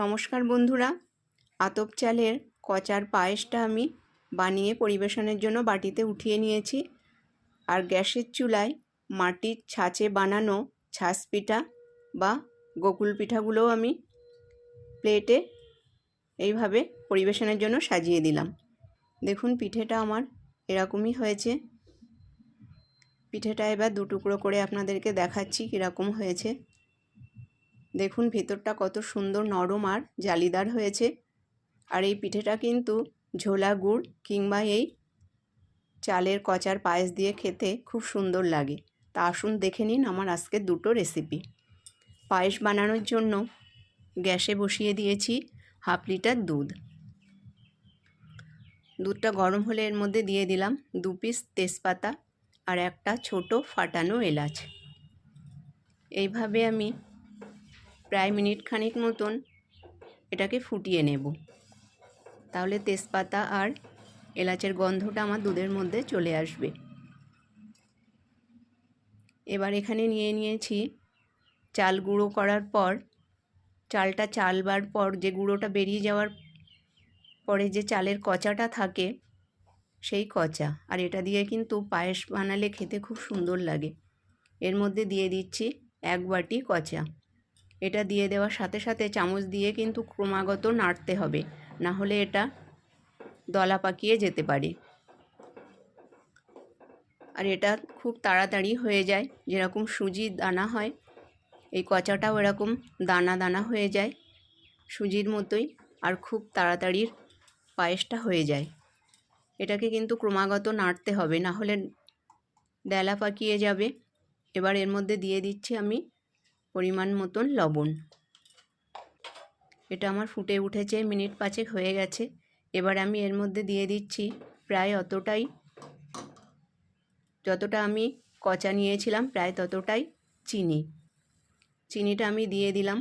নমস্কার বন্ধুরা, আতপ চালের কচার পায়েসটা আমি বানিয়ে পরিবেশনের জন্য বাটিতে উঠিয়ে নিয়েছি। আর গ্যাসের চুলায় মাটির ছাঁচে বানানো ছাঁচ পিঠা বা গোকুল পিঠাগুলোও আমি প্লেটে এইভাবে পরিবেশনের জন্য সাজিয়ে দিলাম। দেখুন পিঠেটা আমার এরকমই হয়েছে। পিঠেটা এবার দু টুকরো করে আপনাদেরকে দেখাচ্ছি কীরকম হয়েছে। দেখুন ভেতরটা কত সুন্দর নরম আর জালিদার হয়েছে। আর এই পিঠেটা কিন্তু ঝোলা গুড় কিংবা এই চালের কচার পায়েস দিয়ে খেতে খুব সুন্দর লাগে। তা আসুন দেখে নিন আমার আজকের দুটো রেসিপি। পায়েস বানানোর জন্য গ্যাসে বসিয়ে দিয়েছি হাফ লিটার দুধ। দুধটা গরম হলে এর মধ্যে দিয়ে দিলাম 2 পিস তেজপাতা আর একটা ছোট ফাটানো এলাচ। এইভাবে আমি প্রায় মিনিট খানিক মতন এটাকে ফুটিয়ে নেব। তাহলে তেজপাতা আর এলাচের গন্ধটা আমার দুধের মধ্যে চলে আসবে। এবার এখানে নিয়ে নিয়েছি চাল গুঁড়ো করার পর, চালটা চালবার পর যে গুঁড়োটা বেরিয়ে যাওয়ার পরে যে চালের কচাটা থাকে সেই কচা। আর এটা দিয়ে কিন্তু পায়েস বানালে খেতে খুব সুন্দর লাগে। এর মধ্যে দিয়ে দিচ্ছি 1 বাটি কচা। এটা দিয়ে দেওয়ার সাথে সাথে চামচ দিয়ে কিন্তু ক্রমাগত নাড়তে হবে, না হলে এটা দলা পাকিয়ে যেতে পারে। আর এটা খুব তাড়াতাড়ি হয়ে যায়, যেরকম সুজির দানা হয় এই কচাটাও এরকম দানা দানা হয়ে যায় সুজির মতোই, আর খুব তাড়াতাড়ি পায়েসটা হয়ে যায়। এটাকে কিন্তু ক্রমাগত নাড়তে হবে, না হলে ডেলা পাকিয়ে যাবে। এবার এর মধ্যে দিয়ে দিচ্ছি আমি পরিমাণ মতন লবণ। এটা আমার ফুটে উঠেছে, মিনিট 5 হয়ে গেছে। এবার আমি এর মধ্যে দিয়ে দিচ্ছি প্রায় যতটা আমি কচা নিয়েছিলাম প্রায় ততটাই চিনিটা আমি দিয়ে দিলাম।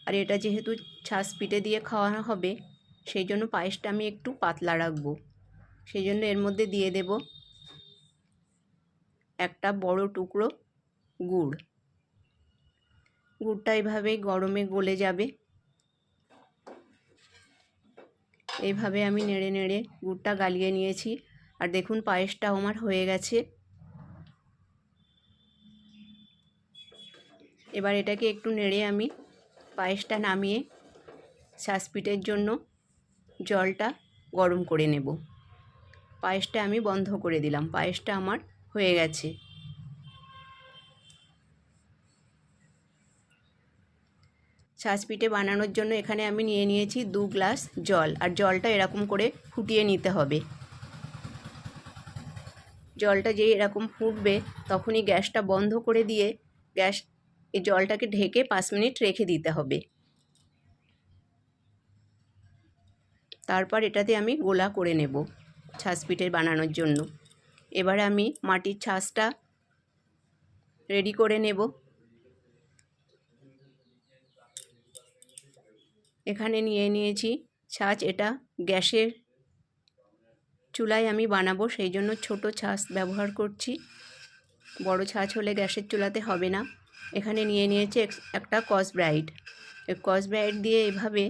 আর এটা যেহেতু ছাঁচ পিঠে দিয়ে খাওয়ানো হবে সেই জন্য পায়েসটা আমি একটু পাতলা রাখবো। সেই জন্য এর মধ্যে দিয়ে দেব একটা বড় টুকরো গুড়টা এইভাবে গরমে গলে যাবে। এইভাবে আমি নেড়ে নেড়ে গুড়টা গালিয়ে নিয়েছি। আর দেখুন পায়েসটা আমার হয়ে গেছে। এবার এটাকে একটু নেড়ে আমি পায়েসটা নামিয়ে ছাঁচ পিঠের জন্য জলটা গরম করে নেব। পায়েসটা আমি বন্ধ করে দিলাম। পায়েসটা আমার হয়ে গেছে। ছাঁচ পিঠে বানানোর জন্য এখানে আমি নিয়ে নিয়েছি 2 গ্লাস জল। আর জলটা এরকম করে ফুটিয়ে নিতে হবে। জলটা যেই এরকম ফুটবে তখনই গ্যাসটা বন্ধ করে দিয়ে এই জলটাকে ঢেকে 5 মিনিট রেখে দিতে হবে। তারপর এটাতে আমি গোলা করে নেব ছাঁচ পিঠে বানানোর জন্য। এবার আমি মাটির ছাঁচটা রেডি করে নেব। এখানে নিয়ে নিয়েছি ছাঁচ। এটা গ্যাসের চুলায় আমি বানাবো, সেই জন্য ছোট ছাঁচ ব্যবহার করছি। বড় ছাঁচ হলে গ্যাসের চুলাতে হবে না। এখানে নিয়ে নিয়েছি একটা স্কচব্রাইট। এই স্কচব্রাইট দিয়ে এভাবে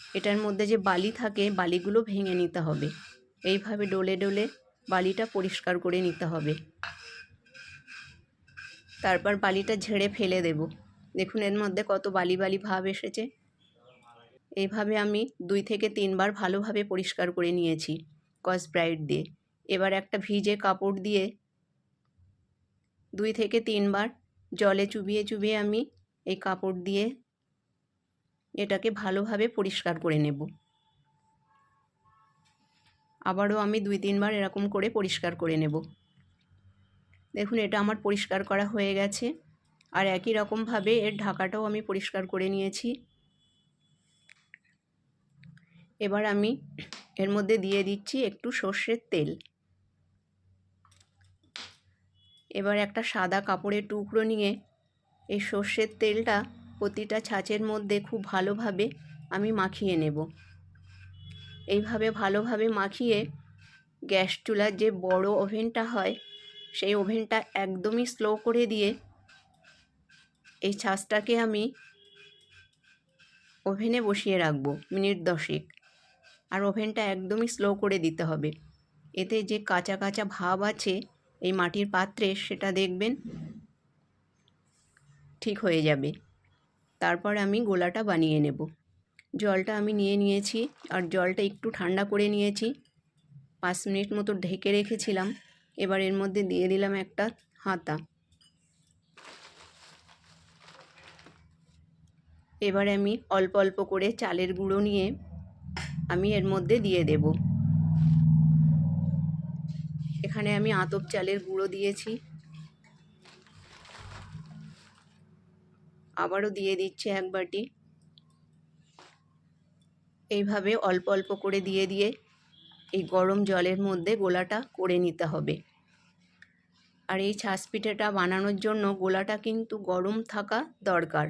এটার মধ্যে যে বালি থাকে বালিগুলো ভেঙে নিতে হবে। এইভাবে ডলে ডলে বালিটা পরিষ্কার করে নিতে হবে। তারপর বালিটা ঝেড়ে ফেলে দেব। দেখুন এর মধ্যে কত বালি বালি ভাব এসেছে। এইভাবে আমি 2 থেকে 3 বার ভালোভাবে পরিষ্কার করে নিয়েছি স্কচব্রাইট দিয়ে। এবার একটা ভিজে কাপড় দিয়ে 2 থেকে 3 বার জলে চুবিয়ে চুবিয়ে আমি এই কাপড় দিয়ে এটাকে ভালোভাবে পরিষ্কার করে নেব। আবারও আমি 2-3 বার এরকম করে পরিষ্কার করে নেব। দেখুন এটা আমার পরিষ্কার করা হয়ে গেছে। আর একই রকমভাবে এর ঢাকাটাও আমি পরিষ্কার করে নিয়েছি। এবার আমি এর মধ্যে দিয়ে দিচ্ছি একটু সর্ষের তেল। এবার একটা সাদা কাপড়ের টুকরো নিয়ে এই সর্ষের তেলটা প্রতিটা ছাঁচের মধ্যে খুব ভালোভাবে আমি মাখিয়ে নেব। এইভাবে ভালোভাবে মাখিয়ে গ্যাস চুলার যে বড় ওভেনটা হয় সেই ওভেনটা একদমই স্লো করে দিয়ে এই ছাঁচটাকে আমি ওভেনে বসিয়ে রাখবো মিনিট 10। আর ওভেনটা একদমই স্লো করে দিতে হবে। এতে যে কাঁচা কাঁচা ভাব আছে এই মাটির পাত্রে সেটা দেখবেন ঠিক হয়ে যাবে। তারপর আমি গোলাটা বানিয়ে নেব। জলটা আমি নিয়েছি আর জলটা একটু ঠান্ডা করে নিয়েছি। 5 মিনিট মতো ঢেকে রেখেছিলাম। এবার এর মধ্যে দিয়ে দিলাম একটা হাতা। এবার আমি অল্প অল্প করে চালের গুঁড়ো নিয়ে আমি এর মধ্যে দিয়ে দেব। এখানে আমি আতপ চালের গুঁড়ো দিয়েছি, আবারও দিয়ে দিচ্ছি 1 বাটি। এইভাবে অল্প অল্প করে দিয়ে এই গরম জলের মধ্যে গোলাটা করে নিতে হবে। আর এই ছাঁচ পিঠেটা বানানোর জন্য গোলাটা কিন্তু গরম থাকা দরকার।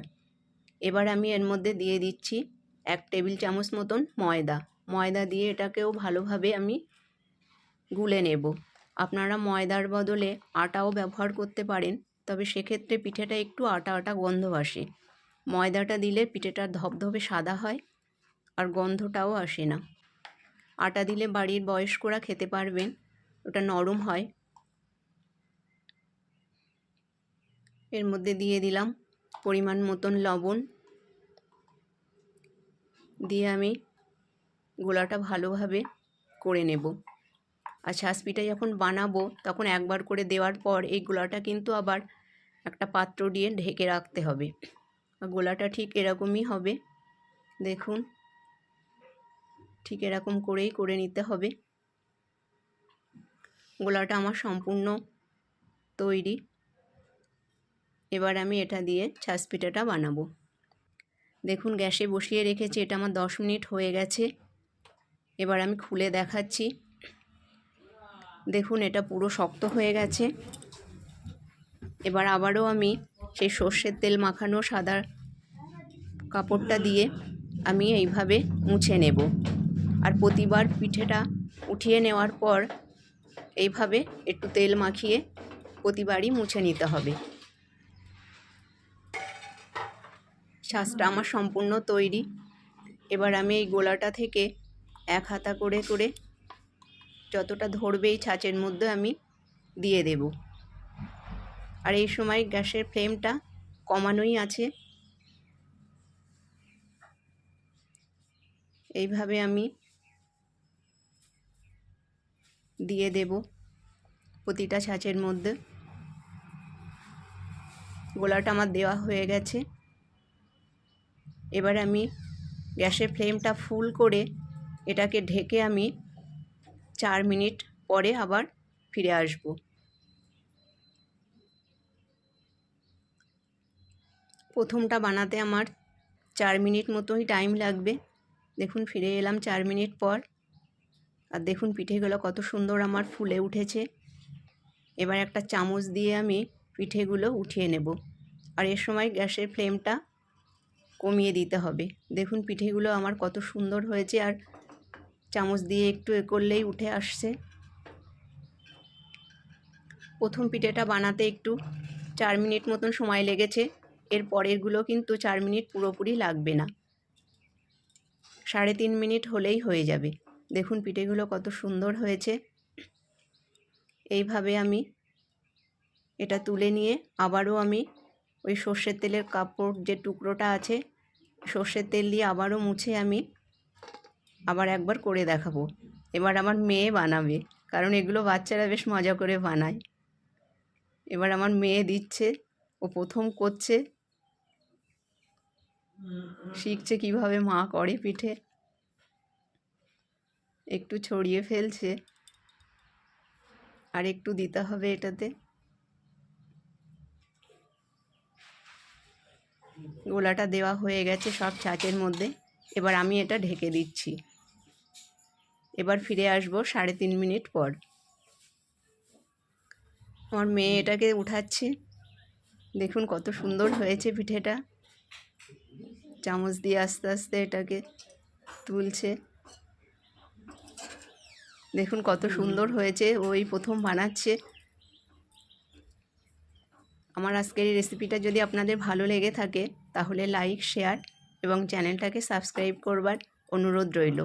এবার আমি এর মধ্যে দিয়ে দিচ্ছি 1 টেবিল চামচ মতন ময়দা দিয়ে এটাকেও ভালোভাবে আমি গুলে নেব। আপনারা ময়দার বদলে আটাও ব্যবহার করতে পারেন, তবে সেক্ষেত্রে পিঠেটা একটু আটা আটা গন্ধ আসে। ময়দাটা দিলে পিঠেটা ধবধবে সাদা হয় আর গন্ধটাও আসে না। আটা দিলে বাড়ির বয়স্করা খেতে পারবেন, ওটা নরম হয়। এর মধ্যে দিয়ে দিলাম পরিমাণ মতন লবণ, দিয়ে আমি গোলাটা ভালোভাবে করে নেব। আর ছাঁচ পিঠা যখন বানাবো তখন একবার করে দেওয়ার পর এই গোলাটা কিন্তু আবার একটা পাত্র দিয়ে ঢেকে রাখতে হবে। আর গোলাটা ঠিক এরকমই হবে, দেখুন ঠিক এরকম করেই করে নিতে হবে। গোলাটা আমার সম্পূর্ণ তৈরি। এবার আমি এটা দিয়ে ছাঁচ পিঠাটা বানাবো। দেখুন গ্যাসে বসিয়ে রেখেছি, এটা আমার 10 মিনিট হয়ে গেছে। এবার আমি খুলে দেখাচ্ছি। দেখুন এটা পুরো শক্ত হয়ে গেছে। এবার আবারও আমি সেই সর্ষের তেল মাখানো সাদা কাপড়টা দিয়ে আমি এইভাবে মুছে নেব। আর প্রতিবার পিঠেটা উঠিয়ে নেওয়ার পর এইভাবে একটু তেল মাখিয়ে প্রতিবারই মুছে নিতে হবে। ছাঁচটা আমার সম্পূর্ণ তৈরি। এবার আমি এই গোলাটা থেকে 1 হাতা করে করে যতটা ধরবে এই ছাঁচের মধ্যে আমি দিয়ে দেব। আর এই সময় গ্যাসের ফ্লেমটা কমানোই আছে। এইভাবে আমি দিয়ে দেব প্রতিটা ছাঁচের মধ্যে। গোলাটা আমার দেওয়া হয়ে গেছে। এবার আমি গ্যাসের ফ্লেমটা ফুল করে এটাকে ঢেকে আমি 4 মিনিট পরে আবার ফিরে আসব। প্রথমটা বানাতে আমার 4 মিনিট মতোই টাইম লাগবে। দেখুন ফিরে এলাম 4 মিনিট পর। আর দেখুন পিঠেগুলো কত সুন্দর আমার ফুলে উঠেছে। এবার একটা চামচ দিয়ে আমি পিঠেগুলো উঠিয়ে নেব। আর এর সময় গ্যাসের ফ্লেমটা কমিয়ে দিতে হবে। দেখুন পিঠেগুলো আমার কত সুন্দর হয়েছে, আর চামচ দিয়ে একটু করলেই উঠে আসছে। প্রথম পিঠেটা বানাতে একটু 4 মিনিট মতন সময় লেগেছে। এর পরেরগুলো কিন্তু 4 মিনিট পুরোপুরি লাগবে না, 3.5 মিনিট হলেই হয়ে যাবে। দেখুন পিঠেগুলো কত সুন্দর হয়েছে। এইভাবে আমি এটা তুলে নিয়ে আবারও আমি ওই সর্ষের তেলের কাপড় যে টুকরোটা আছে সর্ষের তেল দিয়ে আবারও মুছে আমি আবার একবার করে দেখাবো। এবার আমার মেয়ে বানাবে, কারণ এগুলো বাচ্চারা বেশ মজা করে বানায়। এবার আমার মেয়ে দিচ্ছে, ও প্রথম করছে, শিখছে কিভাবে মা করে পিঠে। একটু ছড়িয়ে ফেলছে আর একটু দিতে হবে এটাতে। গোলাটা দেওয়া হয়ে গেছে সব ছাঁচের মধ্যে। এবার আমি এটা ঢেকে দিচ্ছি। এবার ফিরে আসবো 3.5 মিনিট পর। আমার মেয়ে এটাকে উঠাচ্ছে। দেখুন কত সুন্দর হয়েছে পিঠেটা। চামচ দিয়ে আস্তে আস্তে এটাকে তুলছে। দেখুন কত সুন্দর হয়েছে, ওই প্রথম বানাচ্ছে। আমার আজকের এই রেসিপিটা যদি আপনাদের ভালো লেগে থাকে তাহলে লাইক, শেয়ার এবং চ্যানেলটাকে সাবস্ক্রাইব করবার অনুরোধ রইল।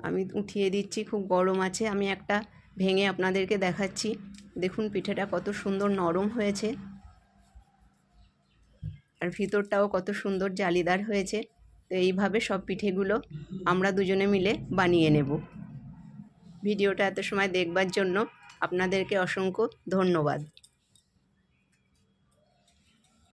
আমি উঠিয়ে দিচ্ছি, খুব গরম আছে। আমি একটা ভেঙে আপনাদেরকে দেখাচ্ছি। দেখুন পিঠেটা কত সুন্দর নরম হয়েছে আর ভিতরটাও কত সুন্দর জালিদার হয়েছে। তো এইভাবে সব পিঠেগুলো আমরা দুজনে মিলে বানিয়ে নেব। ভিডিওটা এত সময় দেখবার জন্য আপনাদেরকে অসংখ্য ধন্যবাদ।